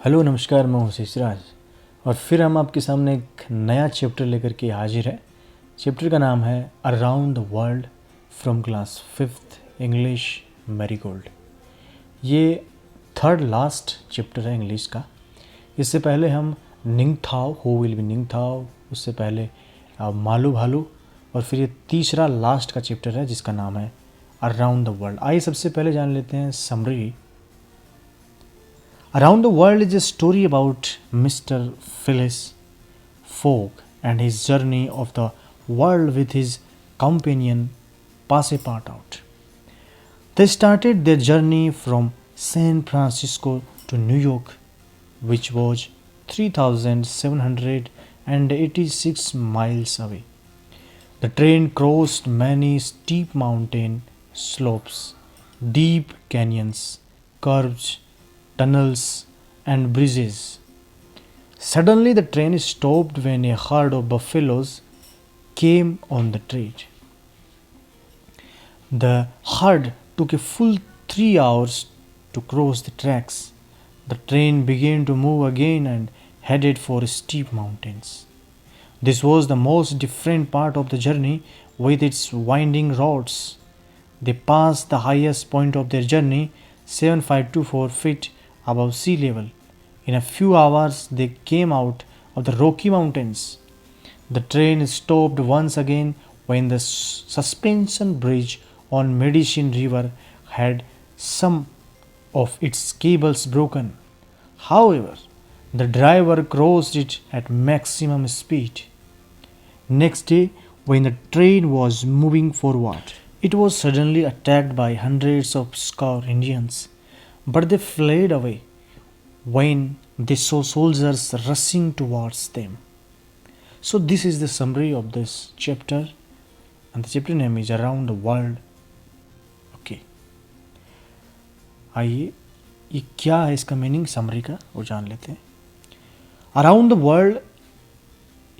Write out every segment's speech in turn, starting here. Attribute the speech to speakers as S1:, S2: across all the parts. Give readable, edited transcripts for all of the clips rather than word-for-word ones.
S1: Hello नमस्कार, मैं हूँ शेषराज और फिर हम आपके सामने एक नया चैप्टर लेकर के हाजिर है। चैप्टर का नाम है around the world from class 5th English marigold. ये थर्ड लास्ट चैप्टर है इंग्लिश का। इससे पहले हम निंगथाओ, हु विल बी निंगथाओ, उससे पहले मालू भालू, और फिर ये तीसरा लास्ट का चैप्टर है जिसका नाम है अराउंड द वर्ल्ड। आइए सबसे पहले जान लेते हैं summary. Around the World is a story about Mr. Phileas Fogg and his journey of the world with his companion Passepartout. They started their journey from San Francisco to New York, which was 3,786 miles away. The train crossed many steep mountain slopes, deep canyons, curves, tunnels and bridges. Suddenly the train stopped when a herd of buffaloes came on the track. The herd took a full 3 hours to cross the tracks. The train began to move again and headed for steep mountains. This was the most different part of the journey with its winding roads. They passed the highest point of their journey, 7,524 feet above sea level. In a few hours they came out of the Rocky Mountains. The train stopped once again when the suspension bridge on Medicine River had some of its cables broken. However, the driver crossed it at maximum speed. Next day, when the train was moving forward, it was suddenly attacked by hundreds of Scout Indians. But they fled away when they saw soldiers rushing towards them. So this is the summary of this chapter, and the chapter name is Around the World. Okay. आइए ये क्या है इसका meaning summary का वो जान लेते हैं। अराउंड द वर्ल्ड,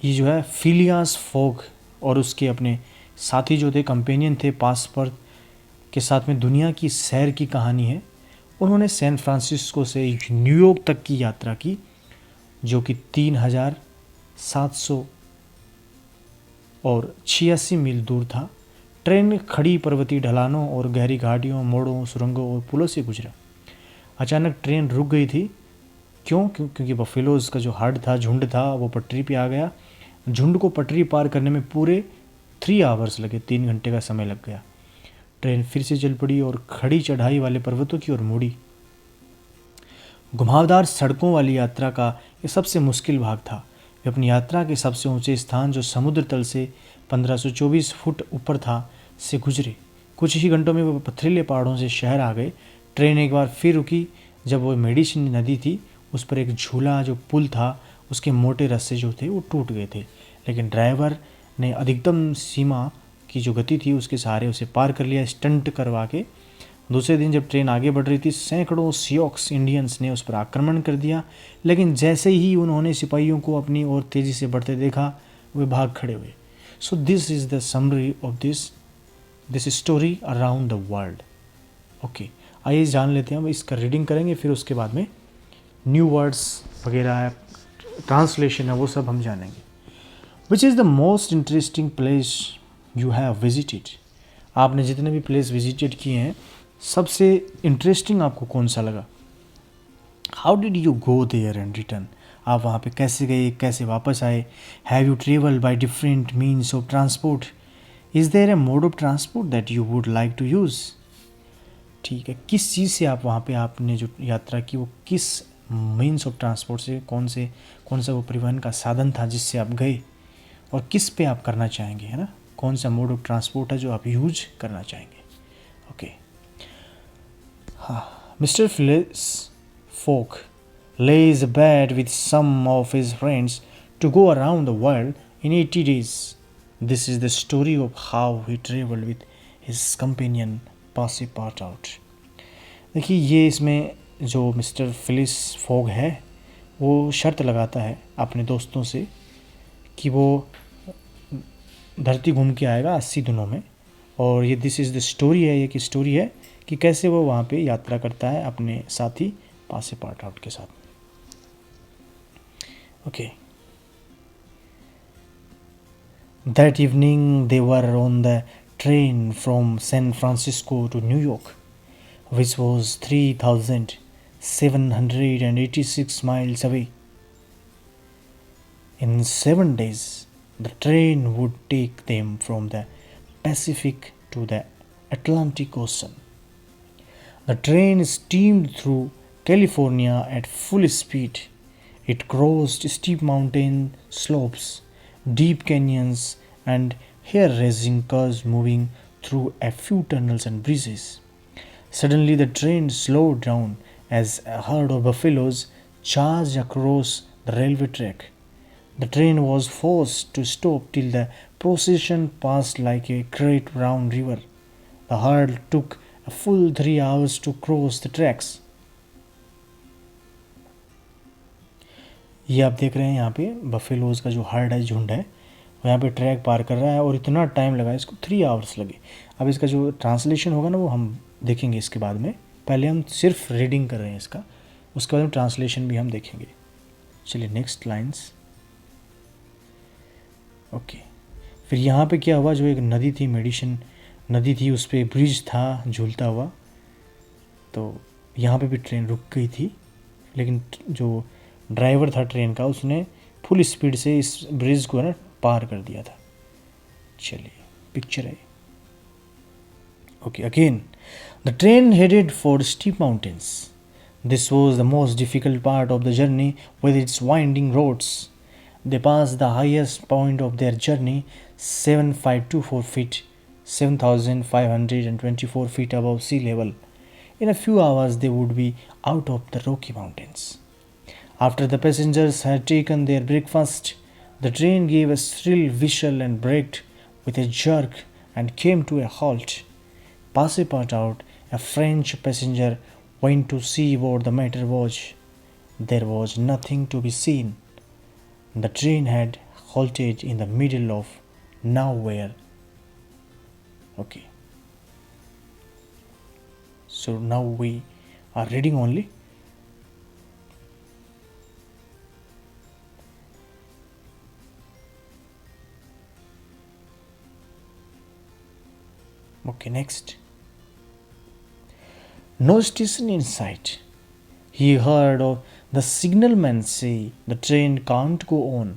S1: ये जो है फिलियास फॉग और उसके अपने साथी जो थे, कंपेनियन थे, पासपर्ट के साथ में दुनिया की सैर की कहानी है। उन्होंने सैन फ्रांसिस्को से न्यूयॉर्क तक की यात्रा की, जो कि 3,786 मील दूर था। ट्रेन खड़ी पर्वतीय ढलानों और गहरी घाटियों, मोड़ों, सुरंगों और पुलों से गुजरा। अचानक ट्रेन रुक गई थी। क्योंकि बफेलोज़ का जो हर्ड था, झुंड था, वो पटरी पे आ गया। झुंड को पटरी पार करने में पूरे 3 आवर्स लगे, 3 घंटे का समय लग गया। ट्रेन फिर से चल पड़ी और खड़ी चढ़ाई वाले पर्वतों की ओर मुड़ी। घुमावदार सड़कों वाली यात्रा का यह सबसे मुश्किल भाग था। वे अपनी यात्रा के सबसे ऊंचे स्थान, जो समुद्र तल से 1524 फुट ऊपर था, से गुजरे। कुछ ही घंटों में वो पथरीले पहाड़ों से शहर आ गए। ट्रेन एक बार फिर रुकी जब वो मेडिसिन नदी थी, उस पर एक झूला, जो पुल था, उसके मोटे रस्से जो थे वो टूट गए थे, लेकिन ड्राइवर ने अधिकतम सीमा की जो गति थी उसके सहारे उसे पार कर लिया, स्टंट करवा के। दूसरे दिन जब ट्रेन आगे बढ़ रही थी, सैकड़ों सियोक्स इंडियंस ने उस पर आक्रमण कर दिया, लेकिन जैसे ही उन्होंने सिपाहियों को अपनी ओर तेज़ी से बढ़ते देखा, वे भाग खड़े हुए। So this is the summary of this story around the world. Okay, आइए जान लेते हैं। हम इसका रीडिंग करेंगे, फिर उसके बाद में न्यू वर्ड्स वगैरह, ट्रांसलेशन है, वो सब हम जानेंगे। Which is the most interesting place you have visited. आपने जितने भी प्लेस विजिटेड किए हैं, सबसे इंटरेस्टिंग आपको कौन सा लगा? How did you go there and return. आप वहाँ पे कैसे गए, कैसे वापस आए? Have you travel by different means of transport. Is there a mode of transport that you would like to use. ठीक है, किस चीज़ से आप वहाँ पे आपने जो यात्रा की, वो किस मीन्स ऑफ ट्रांसपोर्ट से, कौन सा वो परिवहन का साधन था जिससे आप गए, और किस पे आप करना चाहेंगे, है ना? कौन सा मोड ऑफ ट्रांसपोर्ट है जो आप यूज करना चाहेंगे। ओके, हाँ। Mister Phileas Fogg lays abed with some of his friends to go around the world in 80 days. This is the story of how he traveled with his companion Passepartout. देखिए, ये इसमें जो mister Phyllis fog है, वो शर्त लगाता है अपने दोस्तों से कि वो धरती घूम के आएगा 80 दिनों में। और ये दिस इज़ द स्टोरी है, ये की स्टोरी है कि कैसे वो वहाँ पे यात्रा करता है अपने साथी पासेपार्टाउट के साथ। Okay. That evening, they were on the train from San Francisco to New York, which was 3,786 miles away. In 7 days, the train would take them from the Pacific to the Atlantic Ocean. The train steamed through California at full speed. It crossed steep mountain slopes, deep canyons, and hair raising curves, moving through a few tunnels and bridges. Suddenly, the train slowed down as a herd of buffaloes charged across the railway track. The train was forced to stop till the procession passed like a great brown river. The herd took a full 3 hours to cross the tracks. ये आप देख रहे हैं यहाँ पे buffaloes का जो heard है, झुंड है, वो यहाँ पे ट्रैक पार कर रहा है और इतना टाइम लगा, इसको 3 आवर्स लगे. अब इसका जो ट्रांसलेशन होगा ना वो हम देखेंगे इसके बाद में. पहले हम सिर्फ रीडिंग कर रहे हैं इसका, उसके बाद में ट्रांसलेशन भी हम देखेंगे. चलिए नेक्स्ट लाइन्स. ओके. फिर यहाँ पे क्या हुआ, जो एक नदी थी, मेडिसिन नदी थी, उस पर ब्रिज था झूलता हुआ, तो यहाँ पे भी ट्रेन रुक गई थी. लेकिन जो ड्राइवर था ट्रेन का, उसने फुल स्पीड से इस ब्रिज को ना पार कर दिया था. चलिए पिक्चर है. Okay. Again the train headed for steep mountains. This was the most difficult part of the journey with its winding roads. They passed the highest point of their journey, 7524 feet, 7,524 feet above sea level. In a few hours, they would be out of the Rocky Mountains. After the passengers had taken their breakfast, the train gave a shrill whistle and braked with a jerk and came to a halt. Passepartout, a French passenger, went to see what the matter was. There was nothing to be seen. The train had halted in the middle of nowhere. Okay. So now we are reading only. Okay, next. No station in sight. He heard of the signalman say the train can't go on.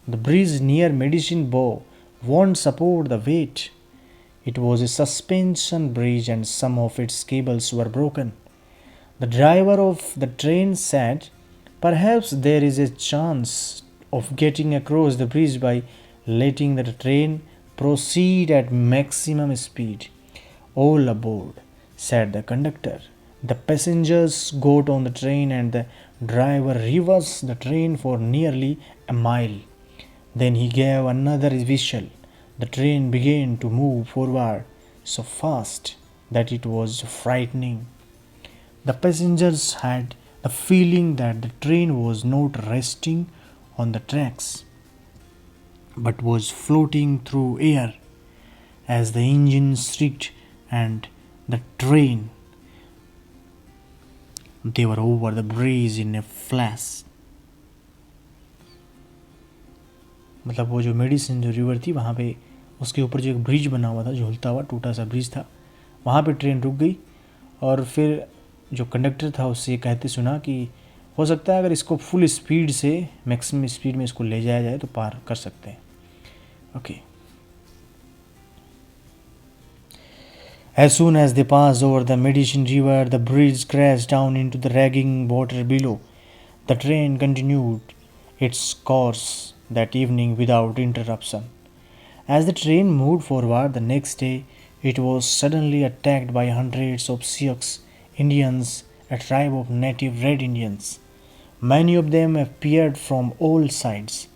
S1: The bridge near Medicine Bow won't support the weight. It was a suspension bridge and some of its cables were broken. The driver of the train said, "Perhaps there is a chance of getting across the bridge by letting the train proceed at maximum speed." "All aboard," said the conductor. The passengers got on the train and the driver reversed the train for nearly a mile. Then he gave another whistle. The train began to move forward so fast that it was frightening. The passengers had the feeling that the train was not resting on the tracks but was floating through air as the engine shrieked and the train. They were over the bridge in a flash. मतलब वो जो medicine जो river थी वहाँ पे उसके ऊपर जो एक ब्रिज बना हुआ था, झूलता हुआ टूटा सा ब्रिज था, वहाँ पे ट्रेन रुक गई. और फिर जो कंडक्टर था उससे कहते सुना कि हो सकता है अगर इसको फुल स्पीड से मैक्सिमम स्पीड में इसको ले जाया जाए तो पार कर सकते हैं. Okay. As soon as they passed over the Medicine River, the bridge crashed down into the raging water below. The train continued its course that evening without interruption. As the train moved forward the next day, it was suddenly attacked by hundreds of Sioux Indians, a tribe of native Red Indians. Many of them appeared from all sides,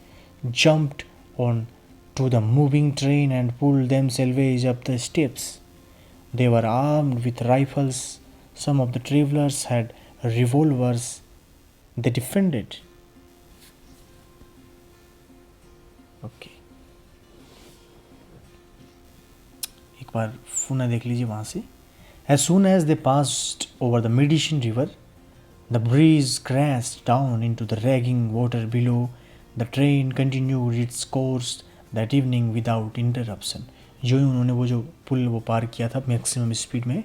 S1: jumped on to the moving train and pulled themselves up the steps. They were armed with rifles. Some of the travelers had revolvers. They defended. Okay. एक बार पुनः देख लीजिए वहाँ से. As soon as they passed over the Medicine River, The breeze crashed down into the raging water below. The train continued its course that evening without interruption. जो ही उन्होंने वो जो पुल वो पार किया था मैक्सिमम स्पीड में,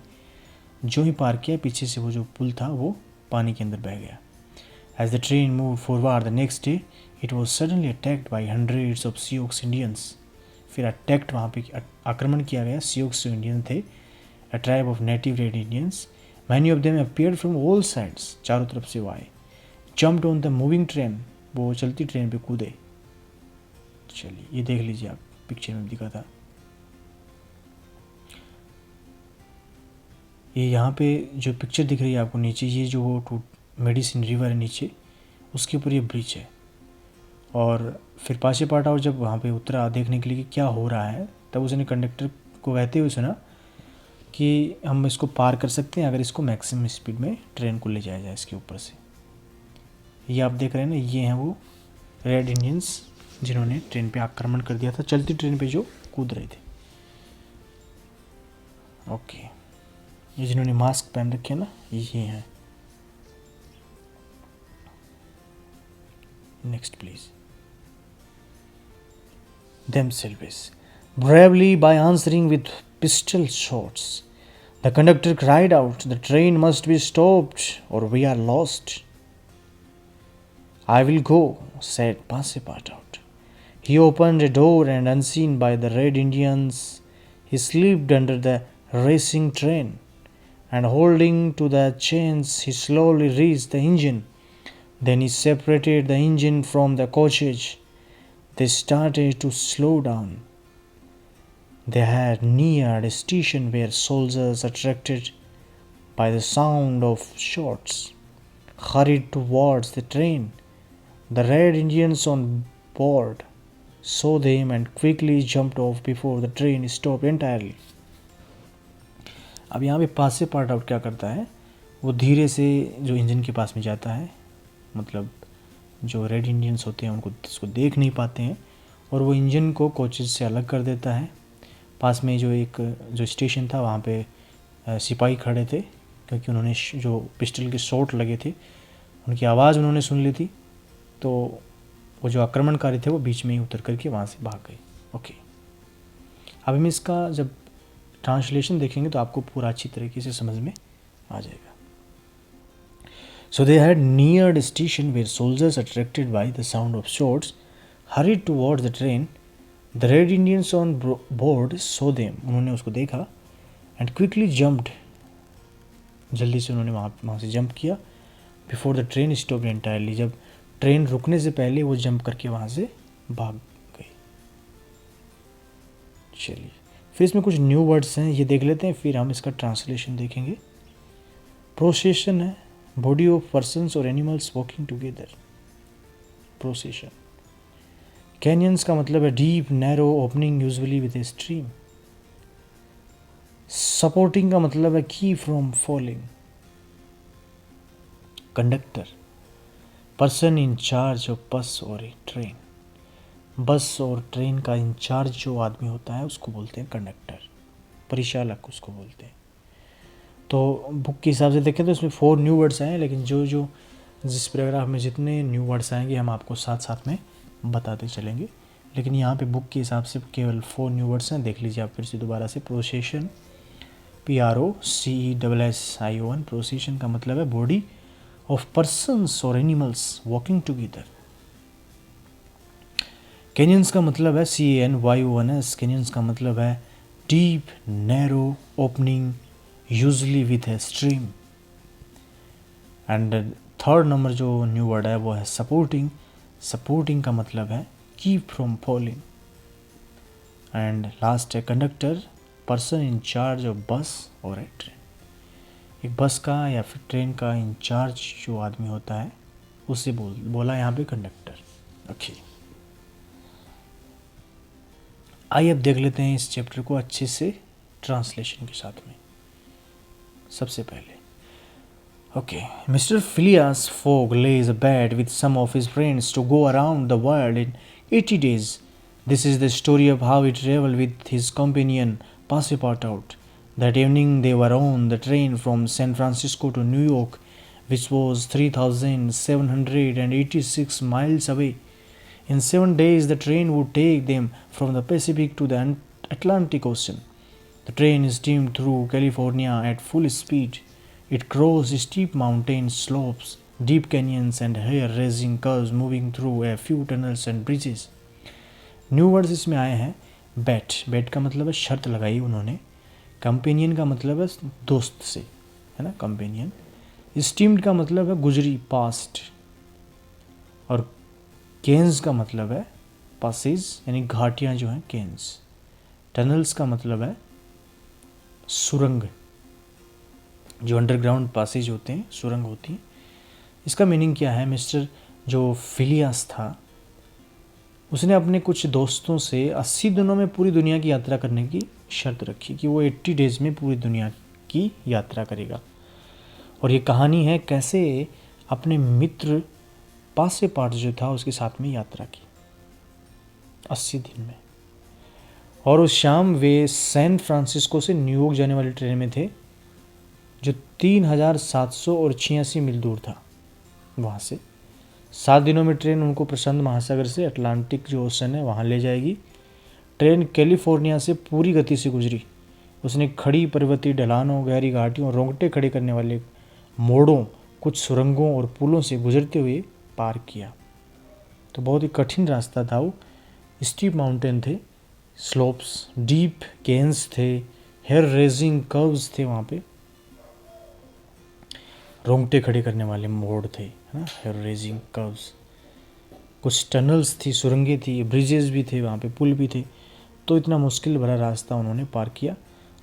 S1: जो ही पार किया पीछे से वो जो पुल था वो पानी के अंदर बह गया. As the train moved forward the next day, it was suddenly attacked by hundreds of Sioux Indians. फिर अटैक्ट वहाँ पे आक्रमण किया गया. Sioux इंडियन थे, a tribe of native red Indians. Many of them appeared from all sides. चारों तरफ से वो आए. Jumped on the moving train. वो चलती ट्रेन पे कूदे. चलिए ये देख लीजिए आप, पिक्चर में दिखा था. ये यहाँ पे जो पिक्चर दिख रही है आपको नीचे, ये जो वो मेडिसिन रिवर है नीचे, उसके ऊपर ये ब्रिज है. और फिर पाछे पाटा और जब वहाँ पे उतरा देखने के लिए कि क्या हो रहा है, तब उसने कंडक्टर को कहते हुए सुना कि हम इसको पार कर सकते हैं अगर इसको मैक्सिमम स्पीड में ट्रेन को ले जाया जाए इसके ऊपर से. ये आप देख रहे हैं ना, ये हैं वो रेड इंडियंस जिन्होंने ट्रेन पे आक्रमण कर दिया था, चलती ट्रेन पे जो कूद रहे थे. ओके, ये जिन्होंने मास्क पहन रखे ना, ये हैं. Next please. Themselves bravely by answering with pistol shots. The conductor cried out, "The train must be stopped or we are lost." "I will go," said Passepartout. He opened a door and unseen by the red Indians, he slipped under the racing train and holding to the chains he slowly reached the engine. Then he separated the engine from the coachage. They started to slow down. They had neared a station where soldiers, attracted by the sound of shots, hurried towards the train. The red Indians on board saw them and quickly jumped off before the train stopped entirely. अब यहाँ पे पास से part out क्या करता है, वो धीरे से जो इंजन के पास में जाता है, मतलब जो रेड इंडियंस होते हैं उनको इसको देख नहीं पाते हैं, और वो इंजन को कोचेज से अलग कर देता है. पास में जो एक जो स्टेशन था वहाँ पे सिपाही खड़े थे, क्योंकि उन्होंने जो पिस्टल के शॉट लगे थे उनकी आवाज़ उन्होंने सुन ली थी, तो वो जो आक्रमणकारी थे वो बीच में ही उतर करके वहाँ से भाग गए. ओके, अब हम इसका जब ट्रांसलेशन देखेंगे तो आपको पूरा अच्छी तरीके से समझ में आ जाएगा. So they had neared a station where soldiers, attracted by the sound of shots, hurried towards the train. The red Indians on board saw them. उन्होंने उसको देखा and quickly jumped. जल्दी से उन्होंने वहाँ से जंप किया. Before the train stopped entirely. जब ट्रेन रुकने से पहले वो जंप करके वहाँ से भाग गए. चलिए फिर इसमें कुछ न्यू वर्ड्स हैं, ये देख लेते हैं, फिर हम इसका ट्रांसलेशन देखेंगे. प्रोसेशन है, body of persons or animals walking together. Procession. Canyons का मतलब है deep narrow opening usually with a stream. Supporting का मतलब है keep from falling. Conductor. Person in charge of bus or a train. बस और ट्रेन का इंचार्ज जो आदमी होता है उसको बोलते हैं कंडक्टर, परिचालक उसको बोलते हैं. तो बुक के हिसाब से देखें तो इसमें 4 न्यू वर्ड्स आए हैं, लेकिन जो जिस पैराग्राफ में जितने न्यू वर्ड्स आएंगे हम आपको साथ साथ में बताते चलेंगे. लेकिन यहाँ पे बुक के हिसाब से केवल 4 न्यू वर्ड्स हैं. देख लीजिए आप फिर से दोबारा से. Procession, PROCESSION. प्रोसेशन का मतलब है बॉडी ऑफ पर्सन्स और एनिमल्स वॉकिंग टुगेदर. कैनियंस का मतलब है CANYONS. कैनियंस का मतलब है deep narrow opening usually with a stream. And third number जो न्यू वर्ड है वो है सपोर्टिंग. सपोर्टिंग का मतलब है keep from falling. And last है conductor, person in charge of bus और ए ट्रेन. एक बस का या फिर ट्रेन का इंचार्ज जो आदमी होता है उससे बोला यहाँ पे कंडक्टर. ओके, आइए अब देख लेते हैं इस चैप्टर को अच्छे से ट्रांसलेशन के साथ में. सबसे पहले Mr. Phileas Fogg lays abed with some of his friends to go around the world in 80 days. This is the story of how he traveled with his companion Passepartout. That evening they were on the train from San Francisco to New York, which was 3,786 miles away. In 7 days, the train would take them from the Pacific to the Atlantic Ocean. The train steamed through California at full speed. It crossed steep mountain slopes, deep canyons, and hair-raising curves, moving through a few tunnels and bridges. New words इसमें आए हैं। Bat, bat का मतलब है शर्त लगाई उन्होंने। Companion का मतलब है दोस्त से, है ना, कंपेनियन। स्टीम्ड का मतलब है गुजरी, पास्ट। और केन्स का मतलब है पासेज, यानी घाटियाँ जो हैं, केन्स। टनल्स का मतलब है सुरंग, जो अंडरग्राउंड पासेज होते हैं, सुरंग होती हैं। इसका मीनिंग क्या है? मिस्टर जो फिलियास था, उसने अपने कुछ दोस्तों से 80 दिनों में पूरी दुनिया की यात्रा करने की शर्त रखी कि वो 80 डेज में पूरी दुनिया की यात्रा करेगा। और ये कहानी है कैसे अपने मित्र पासेपार्ट जो था उसके साथ में यात्रा की 80 दिन में। और उस शाम वे सैन फ्रांसिस्को से न्यूयॉर्क जाने वाली ट्रेन में थे, जो 3,786 मील दूर था। वहाँ से 7 दिनों में ट्रेन उनको प्रशांत महासागर से अटलांटिक जो ओशन है वहाँ ले जाएगी। ट्रेन कैलिफोर्निया से पूरी गति से गुजरी। उसने खड़ी पर्वतीय ढलानों, गहरी घाटियों, रोंगटे खड़े करने वाले मोड़ों, कुछ सुरंगों और पुलों से गुजरते हुए पार किया। तो बहुत ही कठिन रास्ता था वो। स्टीप माउंटेन थे, स्लोप्स, डीप केन्स थे, हेयर रेजिंग कर्व्स थे, वहाँ पे रोंगटे खड़े करने वाले मोड़ थे, है ना, हेयर रेजिंग कर्व्स। कुछ टनल्स थी, सुरंगें थी, ब्रिजेस भी थे, वहाँ पे पुल भी थे। तो इतना मुश्किल भरा रास्ता उन्होंने पार किया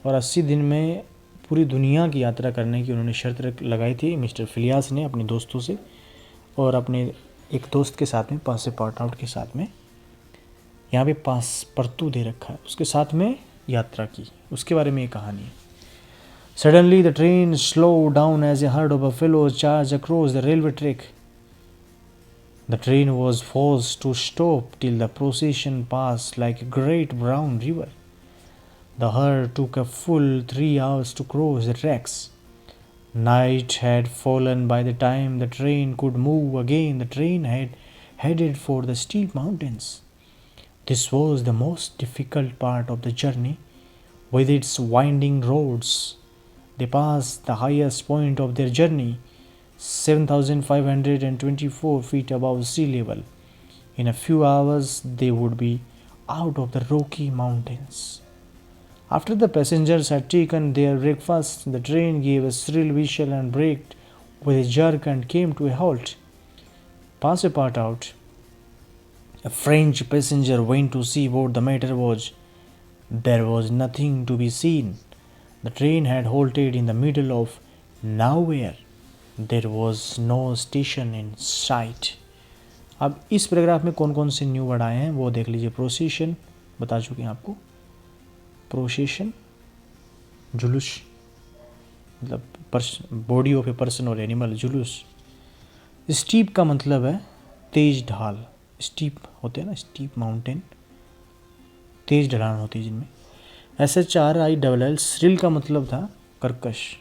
S1: और 80 दिन में पूरी दुनिया की यात्रा करने की उन्होंने शर्त लगाई थी मिस्टर फिलियास ने अपने दोस्तों से, और अपने एक दोस्त के साथ में, पासेपार्ट के साथ में, यहाँ पे पासपर्तू दे रखा है, उसके साथ में यात्रा की। उसके बारे में ये कहानी है। Suddenly the train slowed down as a herd of buffaloes charged across the railway track. The train was forced to stop till the procession passed like a great brown river. The herd took a full 3 hours to cross the tracks. Night had fallen by the time the train could move again. The train had headed for the steep mountains. This was the most difficult part of the journey, with its winding roads. They passed the highest point of their journey, 7,524 feet above sea level. In a few hours, they would be out of the Rocky Mountains. After the passengers had taken their breakfast, the train gave a shrill whistle and braked with a jerk and came to a halt. Passepartout out. A French passenger went to see what the matter was. There was nothing to be seen. The train had halted in the middle of nowhere. There was no station in sight. अब इस paragraph में कौन कौन से new word आए हैं वो देख लीजिए। प्रोसेशन बता चुके हैं आपको। प्रोसेशन जुलूस, मतलब बॉडी ऑफ ए पर्सन और एनिमल, जुलूस। स्टीप का मतलब है तेज ढाल। स्टीप होते हैं ना, स्टीप माउंटेन, तेज ढलान होती है जिनमें। SHRILL, श्रिल का मतलब था कर्कश,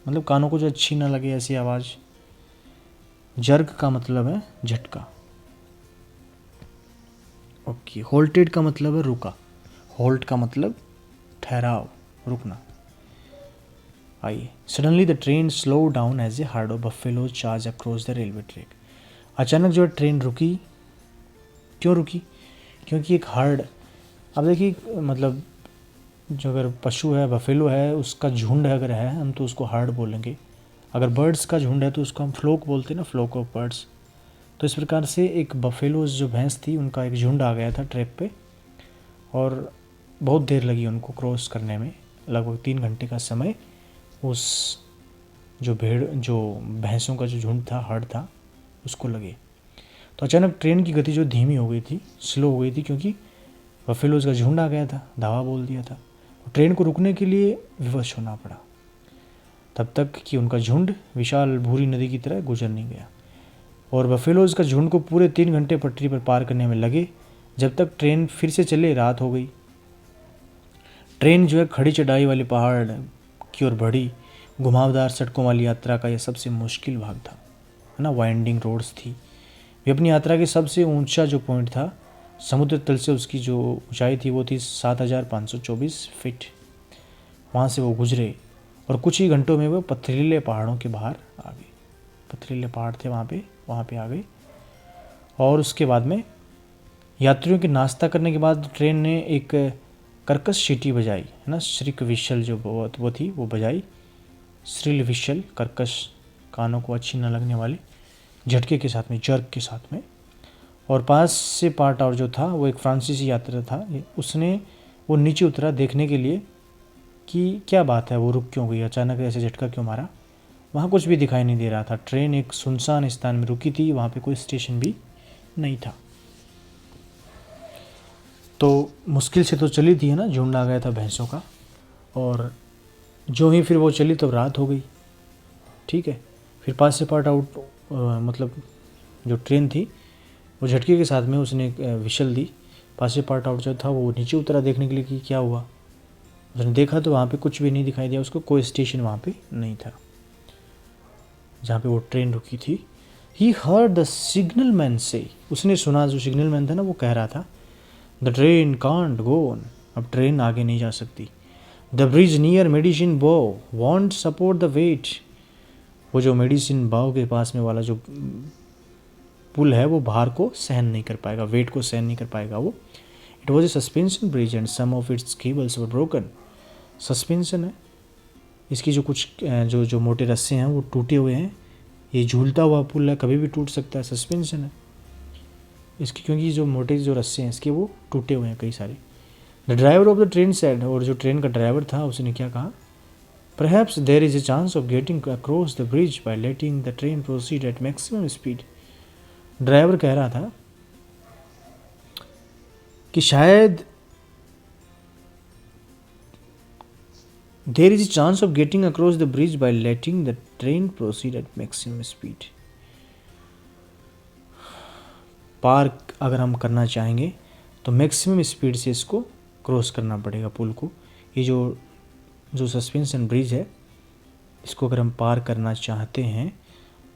S1: मतलब कानों को जो अच्छी ना लगे ऐसी आवाज़। जर्क का मतलब है झटका। ओके, होल्टेड का मतलब है रुका। होल्ट का मतलब ठहराव, रुकना। आइए, suddenly the train slow down as a herd of buffalo charge across the railway track. अचानक जो ट्रेन रुकी। क्यों रुकी? क्योंकि एक हर्ड, अब देखिए, मतलब जो अगर पशु है, बफेलो है, उसका झुंड अगर है हम तो उसको हर्ड बोलेंगे। अगर बर्ड्स का झुंड है तो उसको हम फ्लोक बोलते हैं ना, फ्लोक ऑफ बर्ड्स। तो इस प्रकार से एक बफेलोज जो भैंस थी उनका एक झुंड आ गया था ट्रैक पे, और बहुत देर लगी उनको क्रॉस करने में, लगभग 3 घंटे का समय उस जो भैंसों का जो झुंड था, हर्ड था, उसको लगे। तो अचानक ट्रेन की गति जो धीमी हो गई थी, स्लो हो गई थी, क्योंकि बफेलोज का झुंड आ गया था, धावा बोल दिया था। ट्रेन को रुकने के लिए विवश होना पड़ा, तब तक कि उनका झुंड विशाल भूरी नदी की तरह गुजर नहीं गया। और बफेलोज का झुंड को पूरे 3 घंटे पटरी पर पार करने में लगे। जब तक ट्रेन फिर से चले, रात हो गई। ट्रेन जो है खड़ी चढ़ाई वाले पहाड़ की ओर बढ़ी। घुमावदार सड़कों वाली यात्रा का यह सबसे मुश्किल भाग था, है ना। वाइंडिंग रोड्स थी। वे अपनी यात्रा के सबसे ऊंचा जो पॉइंट था समुद्र तल से, उसकी जो ऊंचाई थी वो थी 7524 फीट। वहाँ से वो गुजरे और कुछ ही घंटों में वो पथरीले पहाड़ों के बाहर आ गए। पथरीले पहाड़ थे वहाँ पे आ गए। और उसके बाद में यात्रियों के नाश्ता करने के बाद ट्रेन ने एक कर्कश सीटी बजाई, है ना। श्रिक विशल जो वो थी वो बजाई, श्रिल विशल, कर्कश, कानों को अच्छी न लगने वाली, झटके के साथ में, जर्क के साथ में। और पास से पार्ट और जो था वो एक फ्रांसीसी यात्री था, उसने वो नीचे उतरा देखने के लिए कि क्या बात है, वो रुक क्यों गई, अचानक ऐसे झटका क्यों मारा। वहाँ कुछ भी दिखाई नहीं दे रहा था। ट्रेन एक सुनसान स्थान में रुकी थी, वहाँ पे कोई स्टेशन भी नहीं था। तो मुश्किल से तो चली थी, है ना, झुंड आ गया था भैंसों का। और जो ही फिर वो चली तो रात हो गई, ठीक है। फिर पास से पार्ट आउट मतलब जो ट्रेन थी वो झटके के साथ में उसने विशल दी। पास से पार्ट आउट जो था वो नीचे उतरा देखने के लिए कि क्या हुआ। उसने देखा तो वहाँ पे कुछ भी नहीं दिखाई दिया उसको, कोई स्टेशन वहाँ पे नहीं था जहाँ पे वो ट्रेन रुकी थी। He heard the signal man से, उसने सुना, जो सिग्नल मैन था ना वो कह रहा था, the train can't go on, अब ट्रेन आगे नहीं जा सकती। द ब्रिज नियर मेडिसिन बो वॉन्ट सपोर्ट द वेट, वो जो मेडिसिन बाव के पास में वाला जो पुल है वो भार को सहन नहीं कर पाएगा, वेट को सहन नहीं कर पाएगा वो। It was a suspension bridge and some of its cables were broken, suspension है, इसकी जो कुछ जो मोटे रस्से हैं वो टूटे हुए हैं। ये झूलता हुआ पुल है, कभी भी टूट सकता है, सस्पेंशन है इसकी, क्योंकि जो मोटे जो रस्से हैं इसके वो टूटे हुए हैं कई सारे। The driver of the train said, और जो ट्रेन का ड्राइवर था उसने क्या कहा, perhaps there is a chance of getting across the bridge by letting the train proceed at maximum speed. Driver कह रहा था कि शायद there is a chance of getting across the bridge by letting the train proceed at maximum speed. पार अगर हम करना चाहेंगे तो मैक्सिमम स्पीड से इसको क्रॉस करना पड़ेगा पुल को। ये जो सस्पेंशन ब्रिज है इसको अगर हम पार करना चाहते हैं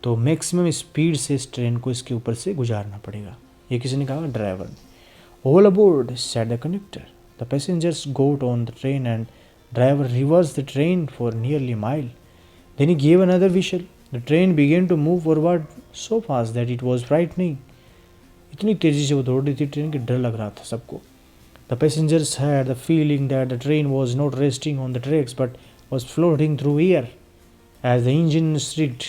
S1: तो मैक्सिमम स्पीड से इस ट्रेन को इसके ऊपर से गुजारना पड़ेगा। ये किसी ने कहा, ड्राइवर ने। All aboard said the conductor, the passengers got on the train and driver reverse the train for nearly mile, then he gave another whistle, the train began to move forward so fast that it was frightening, इतनी तेज़ी से वो दौड़ रही थी train कि डर लग रहा था सबको। The passengers had the feeling that the train was not resting on the tracks but was floating through air as the engine streaked.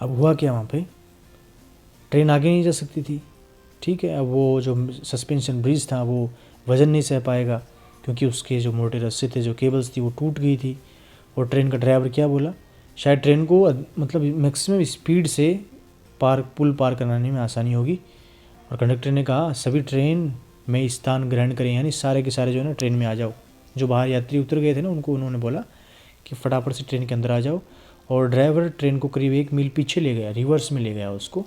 S1: अब हुआ क्या, वहाँ पे ट्रेन आगे नहीं जा सकती थी, ठीक है। अब वो जो सस्पेंशन ब्रिज था वो वज़न नहीं सह पाएगा क्योंकि उसके जो मोटे रस्से थे, जो केबल्स थी वो टूट गई थी। और ट्रेन का ड्राइवर क्या बोला, शायद ट्रेन को मतलब मैक्सिमम स्पीड से पुल पार कराने में आसानी होगी। और कंडक्टर ने कहा, सभी ट्रेन में स्थान ग्रहण करें, यानी सारे के सारे जो है ना ट्रेन में आ जाओ। जो बाहर यात्री उतर गए थे ना उनको उन्होंने बोला कि फटाफट से ट्रेन के अंदर आ जाओ। और ड्राइवर ट्रेन को करीब 1 मील पीछे ले गया, रिवर्स में ले गया उसको,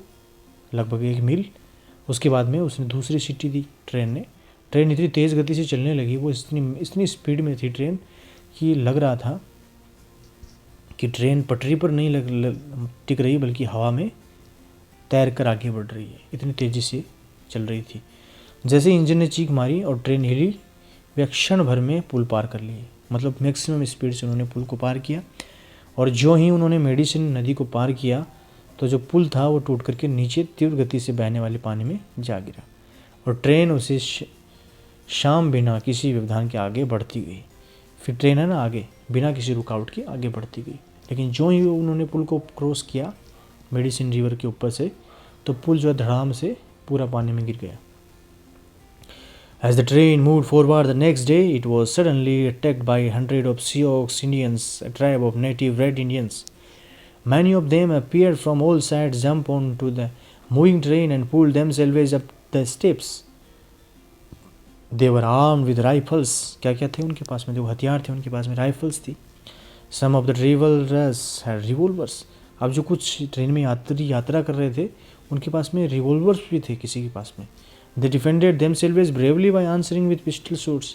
S1: लगभग 1 मील। उसके बाद में उसने दूसरी सीटी दी ट्रेन ने। ट्रेन इतनी तेज़ गति से चलने लगी, वो इतनी स्पीड में थी ट्रेन कि लग रहा था कि ट्रेन पटरी पर नहीं टिक रही बल्कि हवा में तैर कर आगे बढ़ रही है, इतनी तेज़ी से चल रही थी। जैसे इंजन ने चीख मारी और ट्रेन हिली, वे क्षण भर में पुल पार कर लिए, मतलब मैक्सिमम स्पीड से उन्होंने पुल को पार किया। और जो ही उन्होंने मेडिसिन नदी को पार किया तो जो पुल था वो टूट करके नीचे तीव्र गति से बहने वाले पानी में जा गिरा और ट्रेन उसे शाम बिना किसी व्यवधान के आगे बढ़ती गई। फिर ट्रेन है ना आगे बिना किसी रुकावट के आगे बढ़ती गई। लेकिन जो ही उन्होंने पुल को क्रॉस किया मेडिसिन रिवर के ऊपर से, तो पुल जो है धड़ाम से पूरा पानी में गिर गया। As the train moved forward the next day, it was suddenly attacked by 100 of Sioux Indians, a tribe of native Red Indians. Many of them appeared from all sides, jumped onto the moving train and pulled themselves up the steps. They were armed with rifles. क्या क्या थे उनके पास में, जो हथियार थे उनके पास में, राइफल्स थी। Some of the travelers had revolvers. अब जो कुछ ट्रेन में यात्रा कर रहे थे उनके पास में रिवॉल्वर्स भी थे किसी के पास में। They defended themselves bravely by answering with pistol shots.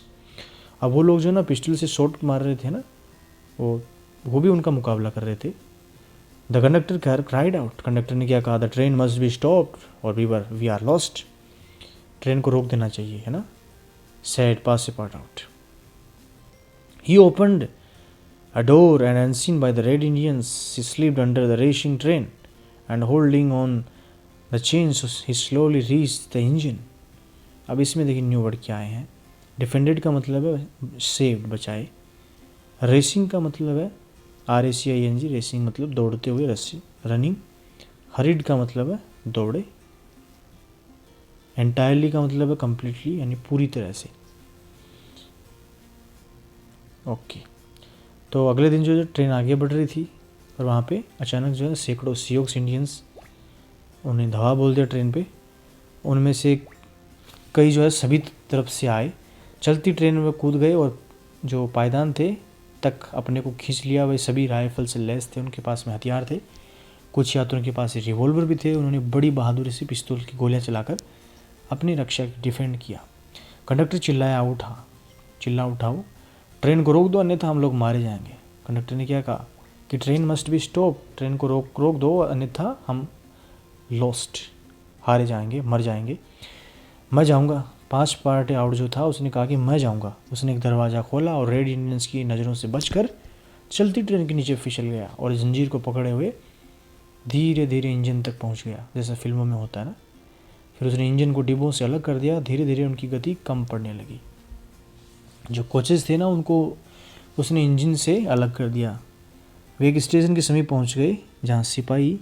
S1: अब वो लोग जो ना पिस्टल से शॉट मार रहे थे ना, वो भी उनका मुकाबला कर रहे थे। The conductor cried out, conductor ने क्या कहा, the train must be stopped और वी आर लॉस्ट, ट्रेन को रोक देना चाहिए, है ना। Said Passepartout. He opened a door and unseen by the red Indians, he slipped under the racing train and holding on the chains he slowly reached the engine। अब इसमें देखिए new word क्या आए हैं। Defended का मतलब है saved, बचाए। रेसिंग का मतलब है RACING, रेसिंग मतलब दौड़ते हुए, रस्सी, रनिंग। हरिड का मतलब है दौड़े। एंटायरली का मतलब है कम्प्लीटली, यानी पूरी तरह से। ओके, तो अगले दिन जो ट्रेन आगे बढ़ रही थी और वहाँ पे अचानक जो है सैकड़ों सियोक्स इंडियंस, उन्हें धावा बोल दिया ट्रेन पे। उनमें से कई जो है सभी तरफ से आए, चलती ट्रेन में कूद गए और जो पायदान थे तक अपने को खींच लिया। वे सभी राइफल से लैस थे, उनके पास में हथियार थे। कुछ यात्रियों के पास रिवॉल्वर भी थे। उन्होंने बड़ी बहादुरी से पिस्तौल की गोलियां चलाकर अपनी रक्षा डिफेंड किया। कंडक्टर चिल्ला उठाओ, ट्रेन को रोक दो अन्यथा हम लोग मारे जाएंगे। कंडक्टर ने क्या कहा कि train must be stop, train को रोक दो अन्यथा हम लॉस्ट, हारे जाएंगे, मर जाएंगे। मैं जाऊंगा। पांच पार्ट आउट जो था उसने कहा कि मैं जाऊंगा। उसने एक दरवाज़ा खोला और रेड इंडियंस की नज़रों से बचकर चलती ट्रेन के नीचे फिसल गया और जंजीर को पकड़े हुए धीरे धीरे इंजन तक पहुंच गया, जैसा फिल्मों में होता है ना। फिर उसने इंजन को डिब्बों से अलग कर दिया। धीरे धीरे उनकी गति कम पड़ने लगी। जो कोचेस थे ना उनको उसने इंजन से अलग कर दिया। वे एक स्टेशन के समीप पहुंच गए जहां सिपाही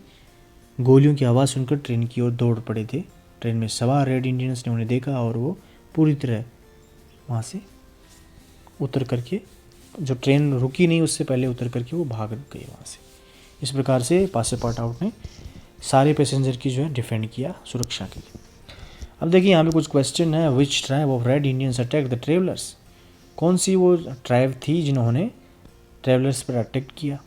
S1: गोलियों की आवाज़ सुनकर ट्रेन की ओर दौड़ पड़े थे। ट्रेन में सवार रेड इंडियंस ने उन्हें देखा और वो पूरी तरह वहाँ से उतर करके, जो ट्रेन रुकी नहीं उससे पहले उतर करके वो भाग गए वहाँ से। इस प्रकार से पासेपार्ट आउट ने सारे पैसेंजर की जो है डिफेंड किया सुरक्षा के लिए। अब देखिए यहाँ पे कुछ क्वेश्चन है। Which tribe of red Indians attack the travellers, कौन सी वो ट्राइब थी जिन्होंने ट्रेवलर्स पर अटैक किया।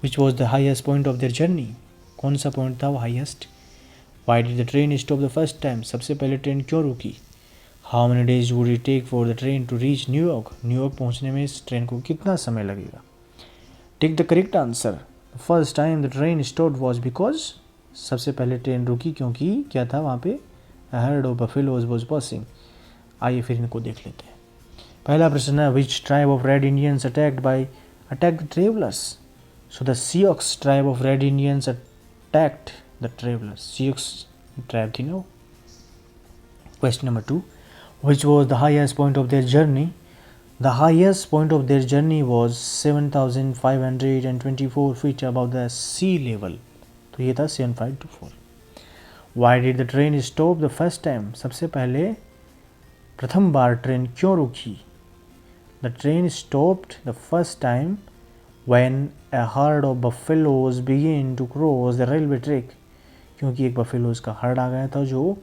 S1: Which was the highest point of their journey, कौन सा पॉइंट था वो highest. Why did the train stop the first time, सबसे पहले ट्रेन क्यों रुकी। How many days would it take for the train to reach New York, New York पहुंचने में इस ट्रेन को कितना समय लगेगा। Take the correct answer. First time the train stop was because, सबसे पहले ट्रेन रुकी क्योंकि क्या था वहाँ पे, herd of buffaloes was passing. आइए फिर इनको देख लेते हैं। पहला प्रश्न है which tribe of red Indians attack the travellers. So the Sioux tribe of red Indians attacked the travellers, Sioux tribe थी ना वो। Question number 2, which was the highest point of their journey. The highest point of their journey was 7524 feet above the sea level, तो ये था 7524। Why did the train stop the first time, सबसे पहले प्रथम बार ट्रेन क्यों रुकी। The train stopped the first time when a herd of buffaloes began to cross the railway track, क्योंकि एक बफेलोज का हर्ड आ गया था जो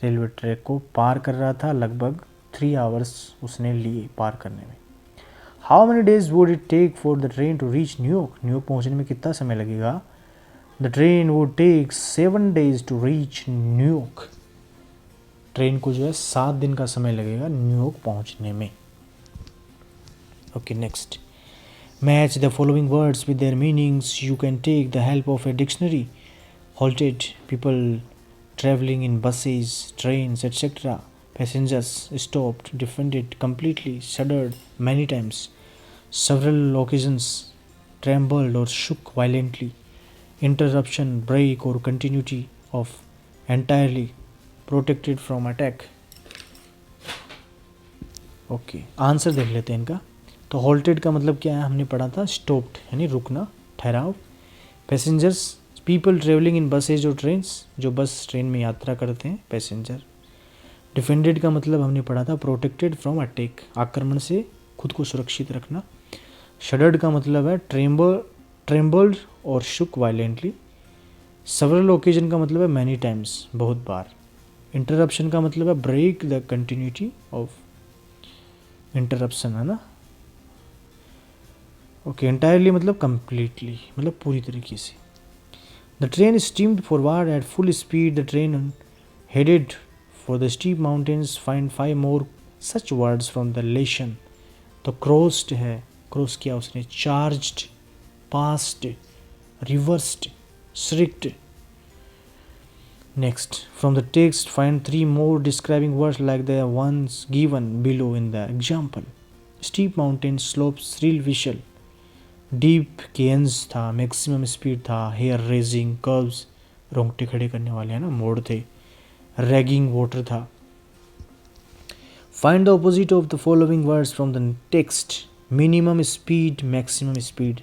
S1: रेलवे ट्रैक को पार कर रहा था। लगभग 3 आवर्स उसने लिए पार करने में। How many days would it take for the train to reach New York, New York पहुंचने में कितना समय लगेगा। The train would take 7 days to reach New York, train को जो है 7 दिन का समय लगेगा न्यूयॉर्क पहुंचने में। Okay, next, match the following words with their meanings. You can take the help of a dictionary. halted, people traveling in buses, trains, etc. Passengers stopped, defended completely, shuddered many times, several occasions, trembled or shook violently, interruption, break or continuity of, entirely, protected from attack। Okay, answer देख लेते हैं इनका। तो halted का मतलब क्या है, हमने पढ़ा था stopped यानी रुकना, ठहराव। Passengers, people travelling in buses और ट्रेन्स, जो बस ट्रेन में यात्रा करते हैं, पैसेंजर। डिफेंडेड का मतलब हमने पढ़ा था प्रोटेक्टेड फ्रॉम अटैक, आक्रमण से खुद को सुरक्षित रखना। शडर्ड का मतलब है ट्रेम्बल्ड और शुक वायलेंटली। सेवरल ओकेजन का मतलब है मैनी टाइम्स, बहुत बार। इंटरप्शन का मतलब है break the continuity of, interruption है ना। ओके, एंटायरली मतलब कंप्लीटली, मतलब पूरी तरीके से। The train steamed forward at full speed, the train headed for the steep mountains, find 5 more such words from the lesson. तो क्रॉस्ड है, क्रॉस किया उसने, charged, past, reversed, shrieked. Next, from the text find 3 more describing words like the ones given below in the example. Steep mountain, slopes, thrill, whistle. Deep canes था, maximum speed था, hair raising, curves, रोंगटे खड़े करने वाले है ना, मोड़ थे, रैगिंग, वाटर था। Find the opposite of the following words from the text. Minimum speed, maximum speed,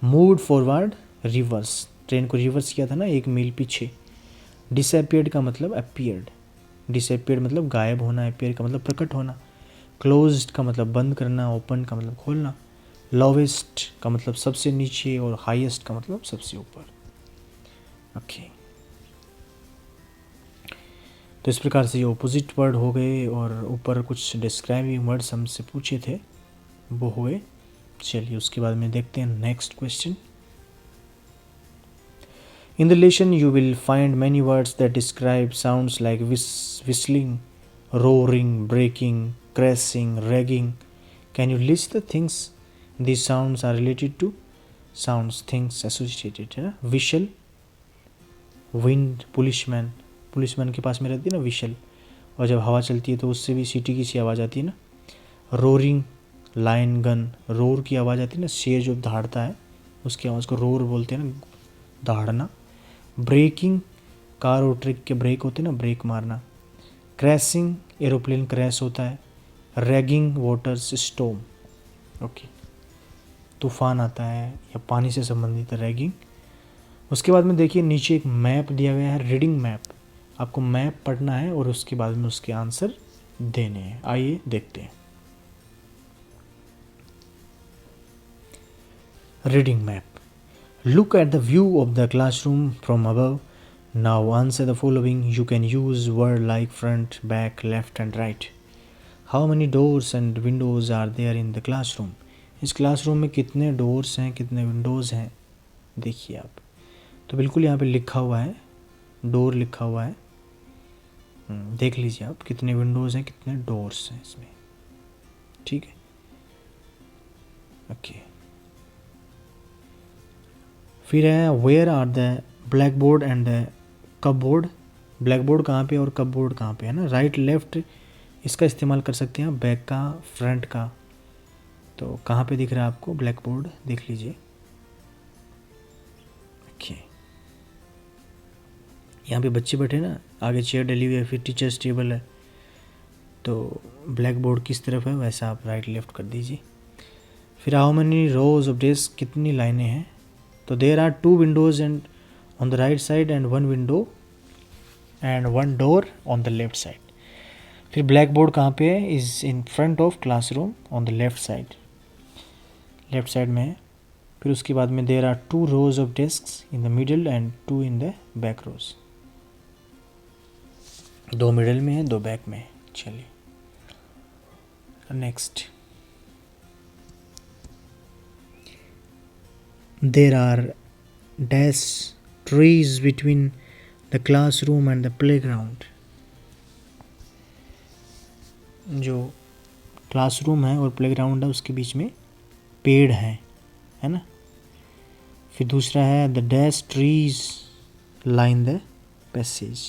S1: move forward, reverse, train को रिवर्स किया था ना 1 मील पीछे। डिसअपियर्ड का मतलब अपीयर्ड, डिसअपियर्ड मतलब गायब होना, अपीयर का मतलब प्रकट होना। क्लोज्ड का मतलब बंद करना, ओपन का मतलब खोलना। लोवेस्ट का मतलब सबसे नीचे, और हाईएस्ट का मतलब सबसे ऊपर। ओके, तो इस प्रकार से ये ऑपोजिट वर्ड हो गए, और ऊपर कुछ डिस्क्राइबिंग वर्ड्स हमसे पूछे थे वो हुए। चलिए उसके बाद में देखते हैं next question. In the lesson, you will find many words that describe sounds like whistling, roaring, breaking, crashing, ragging. Can you list the things these sounds are related to? Sounds, things associated है ना। whistle, wind, policeman, policeman के पास में रहती है ना whistle, और जब हवा चलती है तो उससे भी सीटी की सी आवाज़ आती है ना। roaring, लाइन, गन, रोर की आवाज़ आती है ना, शेर जो दहाड़ता है उसकी आवाज़ को रोर बोलते हैं ना, दहाड़ना। ब्रेकिंग, कार और ट्रक के ब्रेक होते हैं ना, ब्रेक मारना। क्रैशिंग, एरोप्लेन क्रैश होता है। रैगिंग, वाटर्स, स्टॉर्म, ओके, तूफान आता है या पानी से संबंधित रैगिंग। उसके बाद में देखिए नीचे एक मैप दिया गया है, रीडिंग मैप। आपको मैप पढ़ना है और उसके बाद में उसके आंसर देने हैं। आइए देखते हैं। Reading map. Look at the view of the classroom from above. Now answer the following. You can use words like front, back, left and right. How many doors and windows are there in the classroom? इस classroom में कितने doors हैं, कितने Windows हैं, देखिए आप। तो बिल्कुल यहाँ पे लिखा हुआ है, डोर लिखा हुआ है। देख लीजिए आप कितने विंडोज़ हैं, कितने डोर्स हैं इसमें। ठीक है, ओके। फिर है where are the blackboard and the cupboard. Blackboard कहाँ पे और कपबोर्ड कहाँ पे है ना। राइट लेफ्ट इसका इस्तेमाल कर सकते हैं, बैक का, फ्रंट का। तो कहाँ पे दिख रहा है आपको ब्लैक बोर्ड, देख लीजिए। ओके, यहाँ पे बच्चे बैठे ना, आगे चेयर डली हुई है, फिर टीचर्स टेबल है। तो ब्लैक बोर्ड किस तरफ है वैसा आप राइट लेफ्ट कर दीजिए। फिर how many rows of desk, कितनी लाइनें हैं। तो there are 2 windows and on the right side and 1 window and 1 door on the left side. फिर ब्लैक बोर्ड कहाँ पे है, is in front of classroom on the left side, left side में है। फिर उसके बाद में there are 2 rows of desk in the middle and 2 in the back rose. 2 middle में है, 2 बैक में है। चलिए next. There are dash trees between the classroom and the playground. जो क्लासरूम है और प्लेग्राउंड है उसके बीच में पेड़ हैं, है ना। फिर दूसरा है the dash trees line the passage.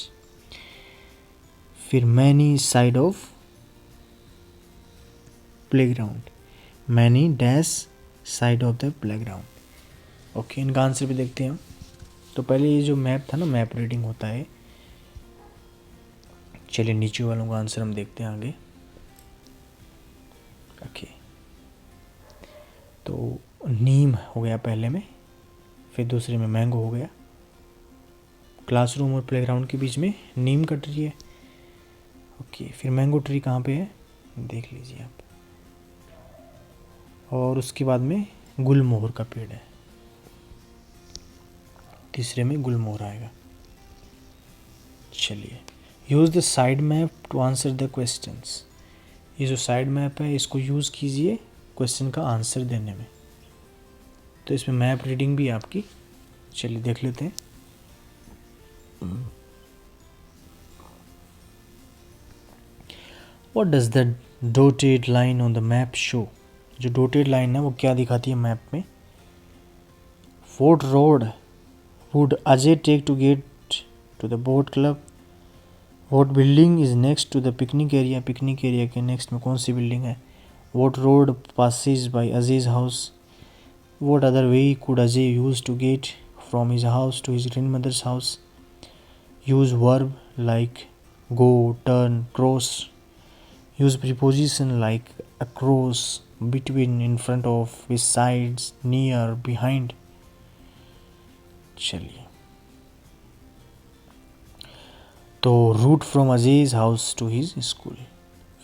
S1: फिर many side of playground, many dash side of the playground. Okay, इनका आंसर भी देखते हैं हम। तो पहले ये जो मैप था ना, मैप रीडिंग होता है। चलिए नीचे वालों का आंसर हम देखते हैं आगे। ओके, तो नीम हो गया पहले में, फिर दूसरे में मैंगो हो गया। क्लासरूम और प्लेग्राउंड के बीच में नीम का ट्री है। ओके, फिर मैंगो ट्री कहाँ पे है देख लीजिए आप। और उसके बाद में गुलमोहर का पेड़ है, तीसरे में गुलमोहर आएगा। चलिए, use the side map to answer the questions. ये जो साइड मैप है इसको यूज़ कीजिए क्वेश्चन का आंसर देने में। तो इसमें मैप रीडिंग भी आपकी। चलिए देख लेते हैं। What does the dotted line on the map show? जो डॉटेड लाइन है वो क्या दिखाती है मैप में? What road would Ajay take to get to the boat club? What building is next to the picnic area? Picnic area के next में कौन सी बिल्डिंग है? What road passes by Ajay's house? What other way could Ajay use to get from his house to his grandmother's house? Use verb like go, turn, cross. Use preposition like across, between, in front of, besides, near, behind. चलिए, तो route from Aziz house to his school,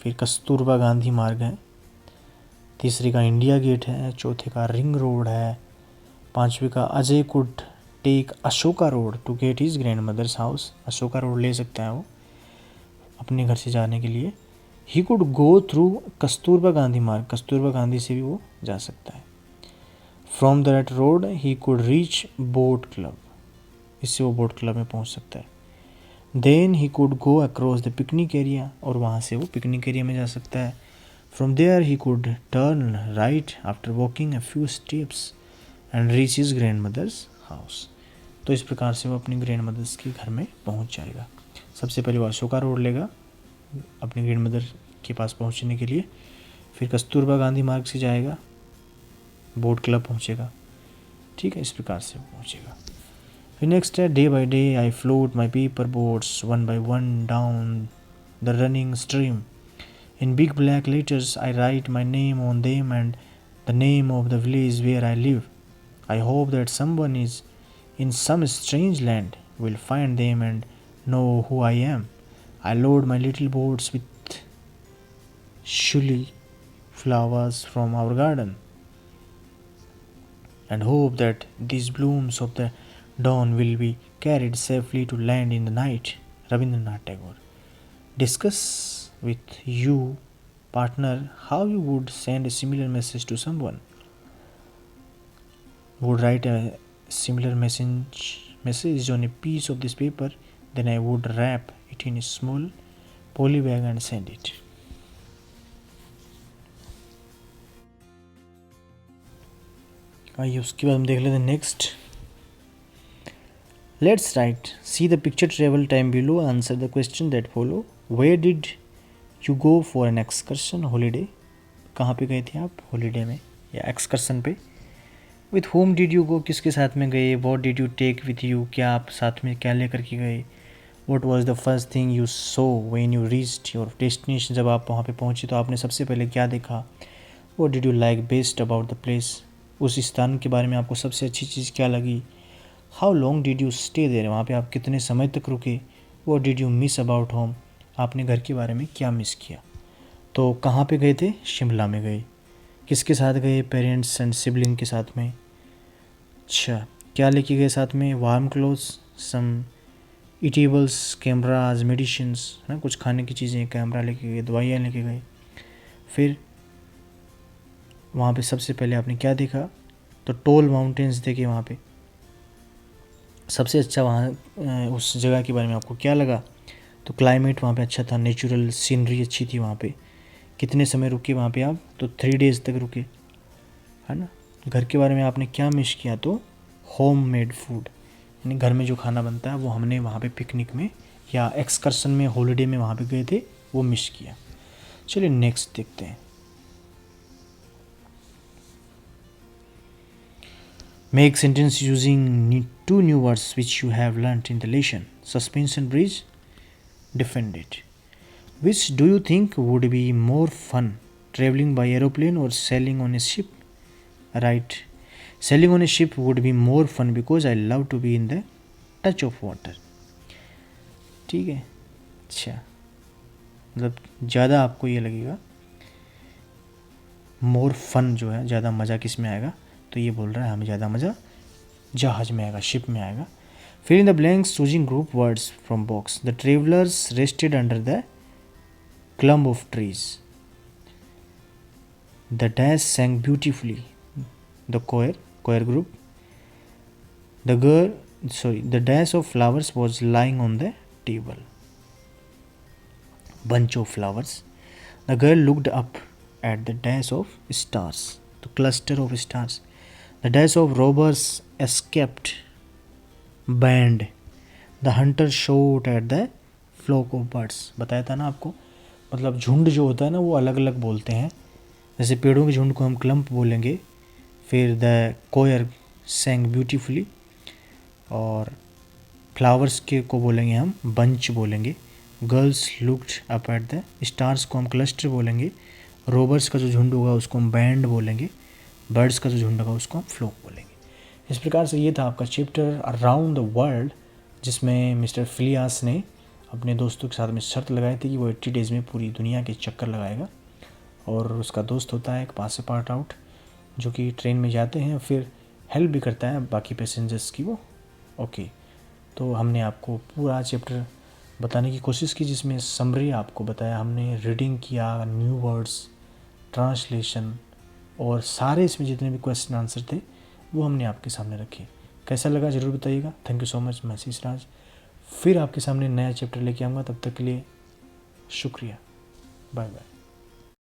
S1: फिर कस्तूरबा गांधी मार्ग है, तीसरे का India gate है, चौथे का रिंग रोड है, पांचवे का Ajay could take Ashoka road to get his grandmother's house, Ashoka road ले सकता है वो अपने घर से जाने के लिए। He could go through Kasturba Gandhi Marg, Kasturba Gandhi से भी वो जा सकता है। From that road he could reach boat club, इससे वो बोट क्लब में पहुंच सकता है। Then he could go across the picnic area, और वहाँ से वो पिकनिक एरिया में जा सकता है। From there he could turn right after walking a few steps and reach his grandmother's house. तो इस प्रकार से वो अपनी ग्रैंड मदर्स के घर में पहुँच जाएगा। सबसे पहले वो अशोका रोड लेगा अपनी ग्रैंड मदर के पास पहुँचने के लिए, फिर कस्तूरबा गांधी मार्ग से जाएगा, बोट क्लब पहुँचेगा। ठीक है, इस प्रकार से वो पहुँचेगा। फिर नेक्स्ट है day by day I float my paper boats one by one down the running stream in big black letters I write my name on them and the name of the village where I live I hope that someone is in some strange land will find them and know who I am I load my little boats with shiuli flowers from our garden and hope that these blooms of the dawn will be carried safely to land in the night. Rabindranath Tagore. Discuss with you, partner, how you would send a similar message to someone. Would write a similar message on a piece of this paper, then I would wrap it in a small poly bag and send it. आइए उसके बाद हम देख लेते हैं next. Let's write, see the picture travel time below, answer the question that follow. Where did you go for an excursion holiday, कहाँ पे गए थे आप हॉलीडे में या एक्सकर्शन पे। With whom did you go, किसके साथ में गए। What did you take with you, क्या आप साथ में क्या लेकर के गए। What was the first thing you saw when you reached your destination, जब आप वहाँ पे पहुँचे तो आपने सबसे पहले क्या देखा। What did you like best about the place, उस स्थान के बारे में आपको सबसे अच्छी चीज़ क्या लगी। How long did you stay there, वहाँ पे आप कितने समय तक रुके। What did you miss about home, आपने घर के बारे में क्या मिस किया। तो कहाँ पे गए थे, शिमला में गए। किसके साथ गए, पेरेंट्स एंड सिबलिंग के साथ में। अच्छा, क्या लेके गए साथ में, वार्म क्लोथ्स, सम ईटेबल्स, कैमराज, मेडिसिन्स, है ना, कुछ खाने की चीज़ें, कैमरा लेके गए, दवाइयाँ लेके गए। फिर वहाँ पे सबसे पहले आपने क्या देखा, तो टॉल माउंटेन्स देखे वहाँ पे। सबसे अच्छा वहाँ उस जगह के बारे में आपको क्या लगा, तो क्लाइमेट वहाँ पे अच्छा था, नेचुरल सीनरी अच्छी थी वहाँ पे। कितने समय रुके वहाँ पे आप, तो 3 डेज़ तक रुके, है ना। घर के बारे में आपने क्या मिस किया, तो होम मेड फूड, यानी घर में जो खाना बनता है वो हमने वहाँ पे पिकनिक में या एक्सकर्शन में, हॉलीडे में वहाँ पे गए थे, वो मिस किया। चलिए नेक्स्ट देखते हैं। Make sentence using 2 new words which you have learnt in the lesson. Suspension bridge, defend it. Which do you think would be more fun, traveling by aeroplane or sailing on a ship? Right. Sailing on a ship would be more fun because I love to be in the touch of water. ठीक है, अच्छा, मतलब ज़्यादा आपको ये लगेगा, more fun जो है, ज़्यादा मज़ा किस में आएगा, तो ये बोल रहा है हमें ज़्यादा मज़ा जहाज में आएगा, शिप में आएगा। फिर in the blanks choosing group words from box. The travellers rested under the clump of trees. The dash sang beautifully, the choir group. The dash of flowers was lying on the table. Bunch of flowers. The girl looked up at the dash of stars, तो cluster of stars. The dash of robbers escaped band. The hunter shot at the flock of birds. बताया था ना आपको, मतलब झुंड जो होता है ना वो अलग अलग बोलते हैं. जैसे पेड़ों के झुंड को हम क्लम्प बोलेंगे, फिर द कोयर सेंग ब्यूटीफुली, और फ्लावर्स के को बोलेंगे हम बंच बोलेंगे. Girls looked up at the stars को हम क्लस्टर बोलेंगे. रोबर्स का जो झुंड होगा उसको हम बैंड बोलेंगे. बर्ड्स का जो झुंड होगा उसको हम फ्लोक बोलेंगे. इस प्रकार से ये था आपका चैप्टर अराउंड द वर्ल्ड, जिसमें मिस्टर फिलियास ने अपने दोस्तों के साथ में शर्त लगाई थी कि वो 80 डेज़ में पूरी दुनिया के चक्कर लगाएगा. और उसका दोस्त होता है एक पास पार्ट आउट, जो कि ट्रेन में जाते हैं, फिर हेल्प भी करता है बाकी पैसेंजर्स की वो. ओके, तो हमने आपको पूरा चैप्टर बताने की कोशिश की, जिसमें समरी आपको बताया हमने, रीडिंग किया, न्यू वर्ड्स, ट्रांसलेशन, और सारे इसमें जितने भी क्वेश्चन आंसर थे वो हमने आपके सामने रखे. कैसा लगा ज़रूर बताइएगा. Thank you so much. मैं आशीष राज फिर आपके सामने नया चैप्टर लेके आऊँगा. तब तक के लिए शुक्रिया. Bye bye.